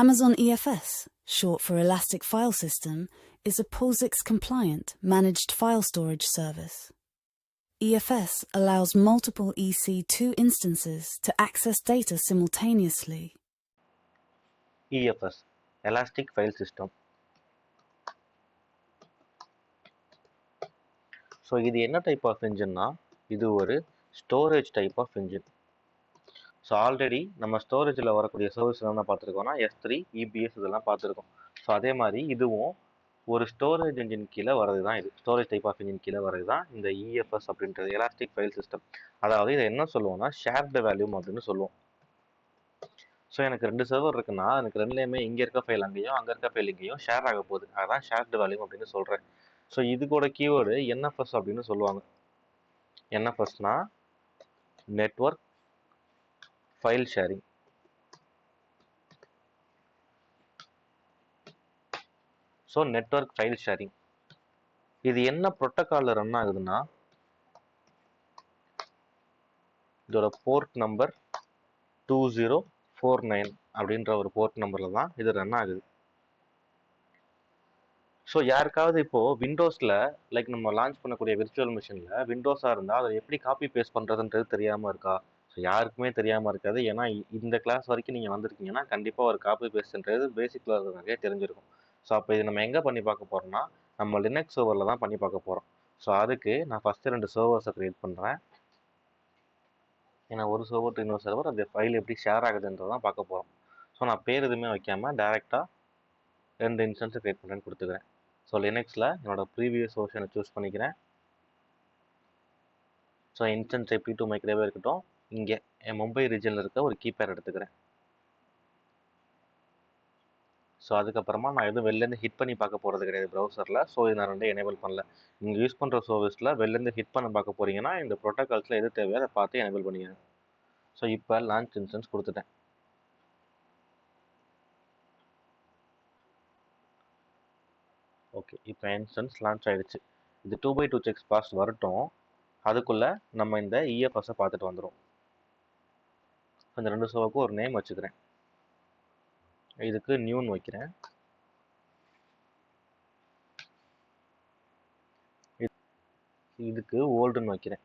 Amazon EFS, short for Elastic File System, is a POSIX-compliant managed file storage service. EFS allows multiple EC2 instances to access data simultaneously. EFS, Elastic File System. So இது என்ன type of இன்ஜின்னா, இது ஒரு storage type of engine. So already நம்ம ஸ்டோரேஜில் வரக்கூடிய service என்ன பார்த்துருக்கோம்னா S3, EBS இதெல்லாம் பார்த்துருக்கோம். ஸோ அதே மாதிரி இதுவும் ஒரு ஸ்டோரேஜ் இன்ஜின் கீழே வரது தான். இது ஸ்டோரேஜ் டைப் ஆஃப் இன்ஜின் கீழே வரது தான் இந்த EFS அப்படின்றது, எலாஸ்டிக் ஃபைல் சிஸ்டம். அதாவது இதை என்ன சொல்லுவோம்னா ஷேர்டு வேல்யூம் அப்படின்னு சொல்லுவோம். ஸோ எனக்கு 2 சர்வர் இருக்குன்னா எனக்கு ரெண்டுலேயுமே இங்கே இருக்க ஃபைல் அங்கேயும் அங்கே இருக்க ஃபைல் இங்கேயும் ஷேர் ஆக போகுது. அதான் ஷேர்டு வேல்யூம் அப்படின்னு சொல்கிறேன். ஸோ இதுக்கூட கீவேர்டு NFS அப்படின்னு சொல்லுவாங்க. NFSனா network file sharing. So network file sharing இது என்ன ப்ரோட்டோகாலில் ரன் ஆகுதுன்னா, இதோட போர்ட் நம்பர் 2049 அப்படின்ற ஒரு போர்ட் நம்பரில் தான் இது ரன் ஆகுது. ஸோ யாருக்காவது இப்போது விண்டோஸில் லைக் நம்ம லான்ச் பண்ணக்கூடிய விர்ச்சுவல் மிஷினில் விண்டோஸாக இருந்தால் அதை எப்படி காப்பி பேஸ்ட் பண்ணுறதுன்றது தெரியாமல் இருக்கா? ஸோ யாருக்குமே தெரியாமல் இருக்காது. ஏன்னா இந்த கிளாஸ் வரைக்கும் நீங்கள் வந்திருக்கீங்கன்னா கண்டிப்பாக ஒரு காப்பி பேஸ்ட்ன்றது பேசிக்கில் இருக்கிறவங்களுக்கே தெரிஞ்சிருக்கும். ஸோ அப்போ இது நம்ம எங்கே பண்ணி பார்க்க போகிறோம்னா நம்ம லினக்ஸ் சர்வரில் தான் பண்ணி பார்க்க போகிறோம். ஸோ அதுக்கு நான் ஃபஸ்ட்டு 2 சர்வர்ஸை க்ரியேட் பண்ணுறேன். ஏன்னா ஒரு சர்வர் டு இன்னொரு சர்வர் அந்த ஃபைல் எப்படி ஷேர் ஆகுதுன்றது தான் பார்க்க போகிறோம். ஸோ நான் பேர் எதுவுமே வைக்காமல் டேரெக்டாக 2 இன்ஸ்டன்ஸை க்ரியேட் பண்ணுறேன்னு கொடுத்துக்கிறேன். ஸோ லினக்ஸில் என்னோடய ப்ரீவியஸ் வெர்ஷனை சூஸ் பண்ணிக்கிறேன். ஸோ இன்ஸ்டன்ஸ் EP2 மைக்ரோவே இருக்கட்டும். இங்கே என் மும்பை ரீஜனில் இருக்க ஒரு கீபேர் எடுத்துக்கிறேன். ஸோ அதுக்கப்புறமா நான் எதுவும் வெளிலேருந்து ஹிட் பண்ணி பார்க்க போகிறது கிடையாது ப்ரௌசரில். ஸோ இது நான் 2 எனேபிள் பண்ணல. நீங்கள் யூஸ் பண்ணுற சர்வீஸில் வெளிலேருந்து ஹிட் பண்ண பார்க்க போகிறீங்கன்னா இந்த ப்ரோட்டோகால்ஸில் எது தேவையோ அதை பார்த்து எனேபிள் பண்ணிக்கணும். ஸோ இப்போ லான்ச் இன்ஸ்டன்ஸ் கொடுத்துட்டேன். ஓகே, இப்போ இன்ஸ்டன்ஸ் லான்ச் ஆகிடுச்சு. இது 2x2 செக்ஸ் பாஸ்ட் வரட்டும். அதுக்குள்ளே நம்ம இந்த EFSஐ பார்த்துட்டு வந்துடும். அந்த 2 சர்வருக்கும் ஒரு நேம் வச்சுக்கிறேன். இதுக்கு நியூன்னு வைக்கிறேன். இதுக்கு ஓல்டுன்னு வைக்கிறேன்.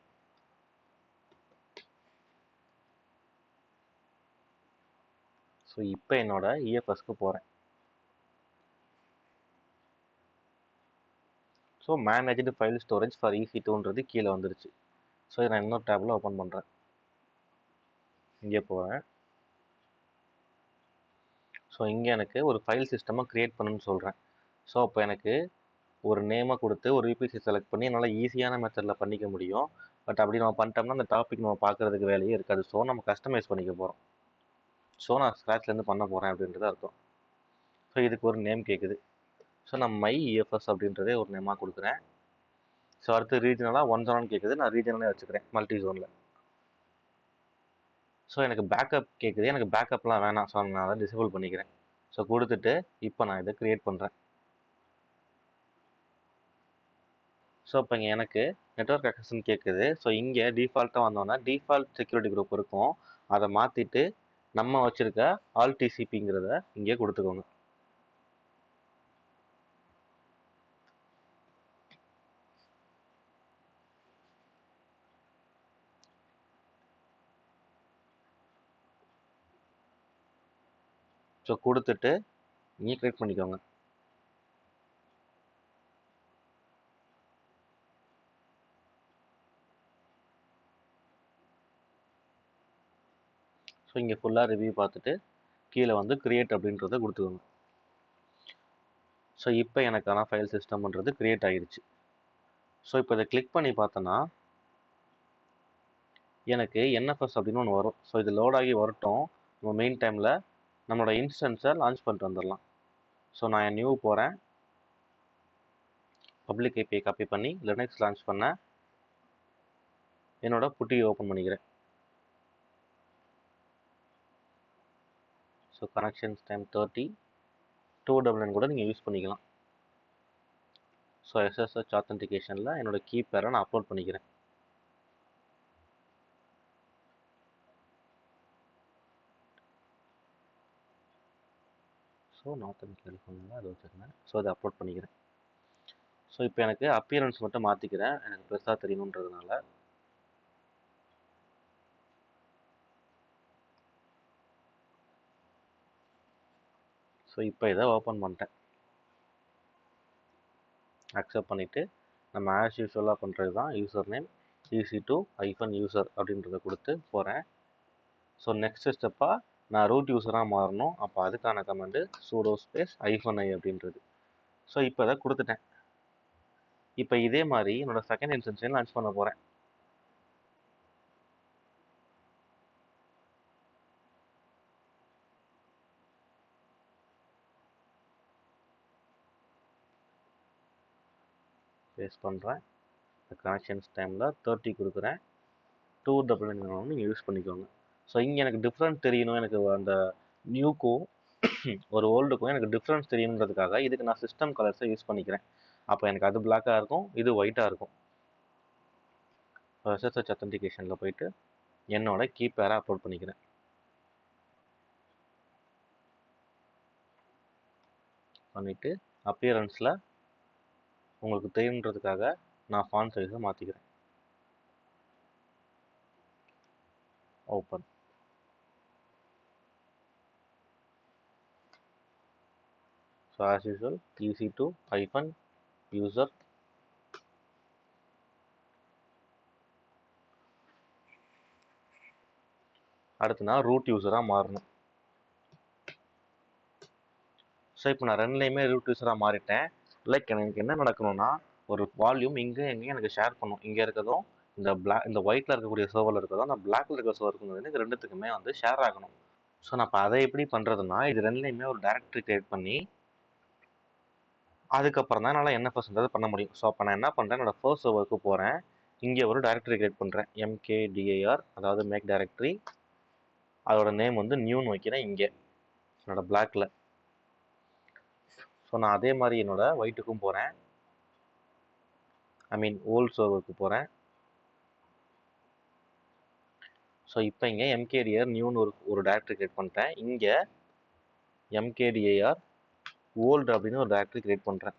ஸோ இப்போ என்னோட EFSக்கு போகிறேன். So managed file storage for EC2ன்றது கீழே வந்துருச்சு. ஸோ இதை நான் இன்னொரு டேபில் ஓப்பன் பண்ணுறேன். இங்கே போகிறேன். ஸோ இங்கே எனக்கு ஒரு ஃபைல் சிஸ்டமாக க்ரியேட் பண்ணணும்னு சொல்கிறேன். ஸோ அப்போ எனக்கு ஒரு நேமை கொடுத்து ஒரு VPC செலக்ட் பண்ணி என்னால் ஈஸியான மெத்தடில் பண்ணிக்க முடியும். பட் அப்படி நம்ம பண்ணிட்டோம்னா அந்த டாபிக் நம்ம பார்க்குறதுக்கு வேலையே இருக்காது. ஸோ நம்ம கஸ்டமைஸ் பண்ணிக்க போகிறோம். ஸோ நான் ஸ்க்ராட்ச்லேருந்து பண்ண போகிறேன் அப்படின்றது அர்த்தம். ஸோ இதுக்கு ஒரு நேம் கேட்குது. ஸோ நான் மை EFS அப்படின்றதே ஒரு நேமாக கொடுக்குறேன். ஸோ அடுத்து ரீஜனலாக 1 ஜோன் கேட்குது. நான் ரீஜனலே வச்சுக்கிறேன் மல்டி ஜோனில். ஸோ எனக்கு பேக்கப் கேட்குது. எனக்கு பேக்கப்லாம் வேணாம். ஸோ நான் அதை டிசேபிள் பண்ணிக்கிறேன். ஸோ கொடுத்துட்டு இப்போ நான் இதை க்ரியேட் பண்ணுறேன். ஸோ இப்போ இங்கே எனக்கு நெட்வொர்க் அக்சஸ்ன்னு கேட்குது. ஸோ இங்கே டிஃபால்ட்டாக வந்தோன்னா டிஃபால்ட் செக்யூரிட்டி குரூப் இருக்கும். அதை மாற்றிட்டு நம்ம வச்சுருக்க ஆல் TCPங்கிறத இங்கே கொடுத்துக்கோங்க. ஸோ கொடுத்துட்டு இங்கே கிரியேட் பண்ணிக்கோங்க. ஸோ இங்கே ஃபுல்லாக ரிவ்யூ பார்த்துட்டு கீழே வந்து கிரியேட் அப்படின்றத கொடுத்துக்கோங்க. ஸோ இப்போ எனக்கான ஃபைல் சிஸ்டம்ன்றது கிரியேட் ஆகிடுச்சு. ஸோ இப்போ இதை கிளிக் பண்ணி பார்த்தோன்னா எனக்கு NFS அப்படின்னு ஒன்று வரும். ஸோ இது லோட் ஆகி வரட்டும். நம்ம மெயின் டைமில் நம்மளோட இன்ஸ்டன்ஸை லான்ச் பண்ணிட்டு வந்துடலாம். ஸோ நான் என் நியூ போகிறேன். பப்ளிக் API காப்பி பண்ணி லினக்ஸ் லான்ச் பண்ண என்னோட புட்டியை ஓப்பன் பண்ணிக்கிறேன். ஸோ கனெக்ஷன்ஸ் டைம் 30 299 கூட நீங்கள் யூஸ் பண்ணிக்கலாம். ஸோ SSH ஆத்தென்டிகேஷனில் என்னோடய கீபேரை நான் அப்லோட் பண்ணிக்கிறேன். ஸோ நார்த்தன் கேலிஃபோர்னியா அதை வச்சுருந்தேன். ஸோ அதை அப்லோட் பண்ணிக்கிறேன். ஸோ இப்போ எனக்கு அப்பியரன்ஸ் மட்டும் மாற்றிக்கிறேன், எனக்கு பெருசாக தெரியணுன்றதுனால. ஸோ இப்போ இதை ஓப்பன் பண்ணிட்டேன். அக்செப்ட் பண்ணிவிட்டு நம்ம ஆஸ் யூஸ்வலாக பண்ணுறது தான் யூசர் நேம் EC2-user அப்படின்றத கொடுத்து போகிறேன். ஸோ நெக்ஸ்ட் ஸ்டெப்பாக நான் ரூட் யூஸராக மாறணும். அப்போ அதுக்கான கமெண்டு sudo space -i அப்படின்றது. ஸோ இப்போ இதை கொடுத்துட்டேன். இப்போ இதே மாதிரி என்னோட செகண்ட் இன்ஸ்டன்ஸையும் லான்ச் பண்ண போகிறேன். பேஸ்ட் பண்ணுறேன். கனெக்ஷன்ஸ் டைமில் 30 கொடுக்குறேன். 299 நீங்கள் யூஸ் பண்ணிக்கோங்க. ஸோ இங்கே எனக்கு டிஃப்ரெண்ட் தெரியணும், எனக்கு அந்த நியூக்கும் ஒரு ஓல்டுக்கும் எனக்கு டிஃப்ரென்ஸ் தெரியணுன்றதுக்காக இதுக்கு நான் சிஸ்டம் கலர்ஸை யூஸ் பண்ணிக்கிறேன். அப்போ எனக்கு அது பிளாக்காக இருக்கும், இது ஒயிட்டாக இருக்கும். SSH அத்தன்டிகேஷனில் போயிட்டு என்னோட கீ பேரை அப்லோட் பண்ணிக்கிறேன். பண்ணிவிட்டு அப்பியரன்ஸில் உங்களுக்கு தெரியுன்றதுக்காக நான் ஃபாண்ட் சைஸை மாற்றிக்கிறேன். Open. So as usual EC2-user அடுத்து நான் ரூட் யூஸராக மாறணும். ஸோ இப்போ நான் ரெண்டுலேயுமே ரூட் யூஸராக மாறிட்டேன். லைக் எனக்கு என்ன நடக்கணும்னா ஒரு வால்யூம் இங்கே எங்கேயும் எனக்கு ஷேர் பண்ணும். இங்கே இருக்கிறதும் இந்த ஒயிட்டில் இருக்கக்கூடிய சர்வரில் இருக்கிறதும் அந்த பிளாக்ல இருக்கிற சர்வருக்கு இது ரெண்டுத்துக்குமே வந்து ஷேர் ஆகணும். ஸோ நான் இப்போ அதை எப்படி பண்ணுறதுன்னா இது ரெண்டுலேயுமே ஒரு டைரக்டரி கிரியேட் பண்ணி அதுக்கப்புறம் தான் என்னால் NFSன்றது பண்ண முடியும். ஸோ அப்போ நான் என்ன பண்ணுறேன், என்னோட ஃபர்ஸ்ட் சர்வருக்கு போகிறேன். இங்கே ஒரு டைரக்டரி கிரியேட் பண்ணுறேன், MKDIR, அதாவது மேக் டைரக்டரி. அதோட நேம் வந்து நியூன்னு வைக்கிறேன் இங்கே என்னோட பிளாக்ல. ஸோ நான் அதே மாதிரி என்னோட ஒயிட்டுக்கும் போகிறேன், ஐ மீன் ஓல்ட் சர்வருக்கு போகிறேன். ஸோ இப்போ இங்கே MKDIR நியூன்னு ஒரு டைரக்டரி கிரியேட் பண்ணிட்டேன். இங்கே MKDIR ஓல்டு அப்படின்னு ஒரு டைரக்டரி கிரியேட் பண்ணுறேன்.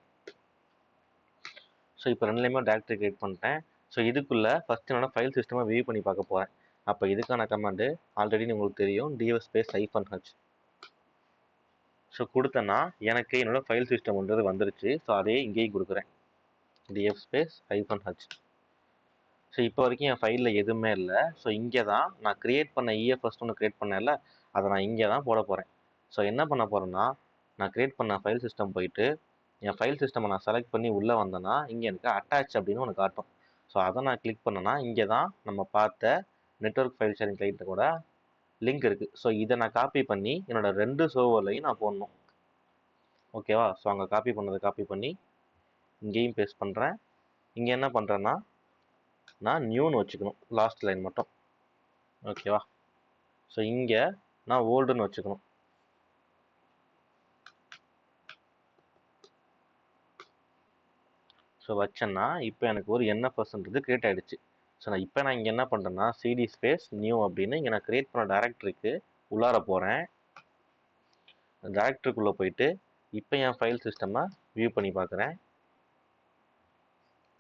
ஸோ இப்போ ரெண்டுலேயுமே டைரக்டரி கிரியேட் பண்ணிட்டேன். ஸோ இதுக்குள்ளே ஃபஸ்ட்டு என்னோட ஃபைல் சிஸ்டமை வியூ பண்ணி பார்க்க போகிறேன். அப்போ இதுக்கான கமாண்டு ஆல்ரெடி உங்களுக்கு தெரியும், ds space -h. ஸோ கொடுத்தேன்னா எனக்கு என்னோட ஃபைல் சிஸ்டம்ன்றது வந்துருச்சு. ஸோ அதே இங்கேயும் கொடுக்குறேன், ds space -h. ஸோ இப்போ வரைக்கும் என் ஃபைலில் எதுவுமே இல்லை. ஸோ இங்கே தான் நான் க்ரியேட் பண்ண EFS ஒன்று க்ரியேட் பண்ணல, அதை நான் இங்கே தான் போட போகிறேன். ஸோ என்ன பண்ண போகிறேன்னா நான் க்ரியேட் பண்ண ஃபைல் சிஸ்டம் போயிட்டு என் ஃபைல் சிஸ்டமை நான் செலக்ட் பண்ணி உள்ளே வந்தேன்னா இங்கே எனக்கு அட்டாச் அப்படின்னு ஒன்று காட்டும். ஸோ அதை நான் கிளிக் பண்ணேன்னா இங்கே தான் நம்ம பார்த்த நெட்வொர்க் ஃபைல் ஷேரிங் கிளைண்ட்டு கூட லிங்க் இருக்குது. ஸோ இதை நான் காப்பி பண்ணி என்னோட 2 சர்வர்லையும் நான் போடணும். ஓகேவா? ஸோ அங்கே காப்பி பண்ணி இங்கேயும் பேஸ்ட் பண்ணுறேன். இங்கே என்ன பண்ணுறேன்னா நான் நியூன்னு வச்சுக்கணும், லாஸ்ட் லைன் மட்டும். ஓகேவா? ஸோ இங்கே நான் ஓல்டுன்னு வச்சுக்கணும். ஸோ வச்சேன்னா இப்போ எனக்கு ஒரு NFSன்றது கிரியேட் ஆகிடுச்சு. ஸோ நான் இங்கே என்ன பண்ணுறேன்னா CD space நியூ அப்படின்னு இங்கே நான் கிரியேட் பண்ண டைரக்டரிக்கு உள்ளார போகிறேன். டைரக்டரிக்குள்ளே போயிட்டு இப்போ என் ஃபைல் சிஸ்டமை வியூ பண்ணி பார்க்குறேன்.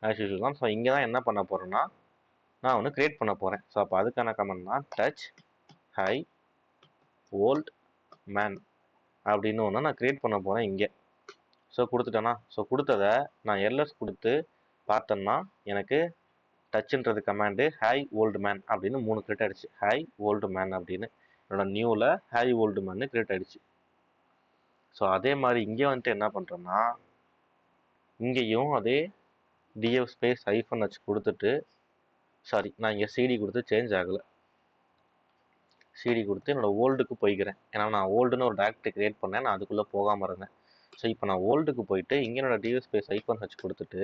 ஆஸ் யூஸ்வல் தான். ஸோ இங்கே தான் என்ன பண்ண போகிறேன்னா நான் ஒன்று கிரியேட் பண்ண போகிறேன். ஸோ அப்போ அதுக்கான கமெண்ட்னா டச் ஹை ஓல்ட் மேன் அப்படின்னு ஒன்று நான் கிரியேட் பண்ண போகிறேன் இங்கே. ஸோ கொடுத்துட்டேன்னா ஸோ கொடுத்ததை நான் LS கொடுத்து பார்த்தேன்னா எனக்கு டச்சுன்றது கமாண்டு ஹை ஓல்டு மேன் அப்படின்னு 3 கிரியேட் ஆகிடுச்சு. ஹை ஓல்டு மேன் அப்படின்னு என்னோட நியூவில் ஹை ஓல்டு மேன்னு கிரியேட் ஆகிடுச்சு. ஸோ அதே மாதிரி இங்கே வந்துட்டு என்ன பண்ணுறேன்னா இங்கேயும் அதே ds space -h கொடுத்துட்டு, சாரி நான் இங்கே CD கொடுத்து சேஞ்ச் ஆகலை, CD கொடுத்து என்னோட ஓல்டுக்கு போய்க்கிறேன். ஏன்னா நான் ஓல்டுன்னு ஒரு டைரக்டரி கிரியேட் பண்ணேன், நான் அதுக்குள்ளே போகாமல் இருந்தேன். ஸோ இப்போ நான் ஓல்டுக்கு போயிட்டு இங்கே என்னோட ds space -h கொடுத்துட்டு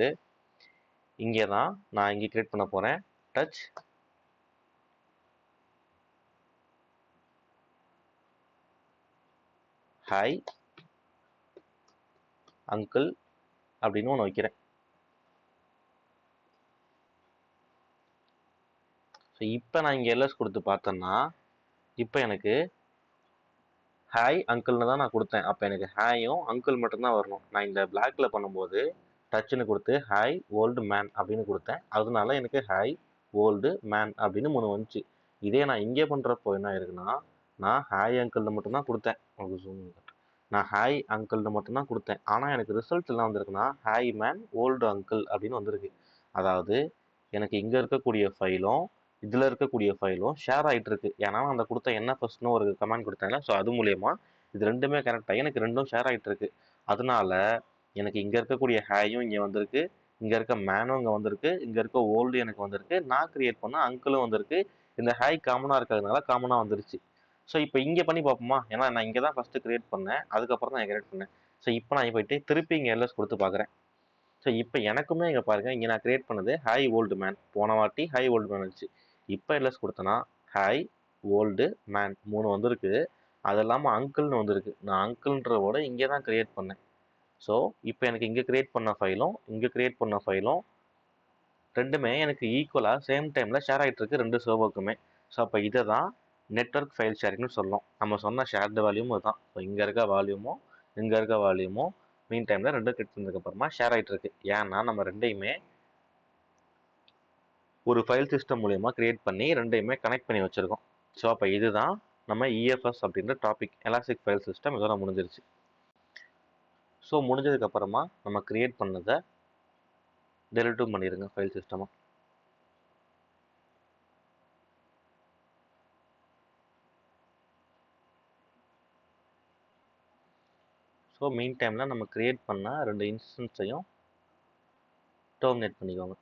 இங்கே தான் நான் இங்கே கிரியேட் பண்ண போகிறேன், டச் ஹை அங்கிள் அப்படின்னு ஒன்று வைக்கிறேன். ஸோ இப்போ நான் இங்கே LS கொடுத்து பார்த்தேன்னா இப்போ எனக்கு ஹாய் அங்கிள்னு தான் நான் கொடுத்தேன். அப்போ எனக்கு ஹாயும் அங்கிள் மட்டும்தான் வரணும். நான் இந்த பிளாக்ல பண்ணும்போது டச்சுன்னு கொடுத்து ஹாய் ஓல்டு மேன் அப்படின்னு கொடுத்தேன். அதனால எனக்கு ஹாய் ஓல்டு மேன் அப்படின்னு 3 வந்துச்சு. இதே நான் இங்கே பண்ணுறப்போ என்ன ஆயிருக்குன்னா, நான் ஹாய் அங்கிள்னு மட்டும்தான் கொடுத்தேன். உங்களுக்கு zoom நான் ஹாய் அங்கிள்னு மட்டும்தான் கொடுத்தேன். ஆனால் எனக்கு ரிசல்ட் எல்லாம் வந்திருக்குன்னா ஹாய் மேன் ஓல்டு அங்கிள் அப்படின்னு வந்திருக்கு. அதாவது எனக்கு இங்கே இருக்கக்கூடிய ஃபைலும் இதில் இருக்கக்கூடிய ஃபைலும் ஷேர் ஆகிட்டு இருக்கு. ஏன்னா நான் அந்த கொடுத்த என்ன ஃபர்ஸ்ட்னு ஒரு கமெண்ட் கொடுத்தேன்ல, ஸோ அது மூலயமா இது ரெண்டுமே கனெக்ட் ஆகி எனக்கு ரெண்டும் ஷேர் ஆகிட்டு இருக்கு. அதனால எனக்கு இங்கே இருக்கக்கூடிய ஹேயும் இங்கே வந்திருக்கு, இங்கே இருக்க மேனும் இங்கே வந்திருக்கு, இங்கே இருக்க ஓல்டு எனக்கு வந்திருக்கு, நான் கிரியேட் பண்ண அங்கிளும் வந்திருக்கு. இந்த ஹேய் காமனாக இருக்கிறதுனால காமனாக வந்துருச்சு. ஸோ இப்போ இங்கே பண்ணி பார்ப்போமா? ஏன்னா நான் இங்கே தான் ஃபஸ்ட்டு கிரியேட் பண்ணேன், அதுக்கப்புறம் தான் நான் கிரியேட் பண்ணேன். ஸோ இப்போ நான் போயிட்டு திருப்பி இங்கே எல்எஸ் கொடுத்து பார்க்குறேன். ஸோ இப்போ எனக்குமே இங்கே பாருங்க, இங்கே நான் கிரியேட் பண்ணது ஹாய் ஓல்டு மேன், போன வாட்டி ஹாய் ஓல்டு மேன் வந்துச்சு. இப்போ எல்எஸ் கொடுத்தேன்னா ஹாய் ஓல்டு மேன் 3 வந்திருக்கு. அது இல்லாமல் அங்கிள்னு வந்திருக்கு. நான் அங்கிள்ன்றவோட இங்கே தான் கிரியேட் பண்ணேன். ஸோ இப்போ எனக்கு இங்கே கிரியேட் பண்ண ஃபைலும் இங்கே கிரியேட் பண்ண ஃபைலும் ரெண்டுமே எனக்கு ஈக்குவலாக சேம் டைமில் ஷேர் ஆகிட்டு இருக்கு ரெண்டு சர்வருக்குமே. ஸோ அப்போ இதை தான் நெட்வொர்க் ஃபைல் ஷேரிங்னு சொல்லலாம். நம்ம சொன்ன ஷேர்டு வால்யூமும் இதுதான். ஸோ இங்கே இருக்க வால்யூமும் இங்கே இருக்க வால்யூமும் மீன் டைமில் ரெண்டு கிரியேட் பண்ணதுக்கப்புறமா ஷேர் ஆகிட்டு இருக்கு. ஏன்னா நம்ம ரெண்டையுமே ஒரு ஃபைல் சிஸ்டம் மூலயமா கிரியேட் பண்ணி ரெண்டையுமே கனெக்ட் பண்ணி வச்சுருக்கோம். ஸோ அப்போ இதுதான் நம்ம இஎஃப்எஸ் அப்படின்ற டாபிக், எலாஸ்டிக் ஃபைல் சிஸ்டம். இதோட முடிஞ்சிருச்சு. ஸோ முடிஞ்சதுக்கப்புறமா நம்ம கிரியேட் பண்ணதை டெலிட்டும் பண்ணிடுங்க ஃபைல் சிஸ்டமாக. ஸோ மீன் டைமில் நம்ம கிரியேட் பண்ண ரெண்டு இன்ஸ்டன்ஸையும் டெர்மினேட் பண்ணிக்கோங்க.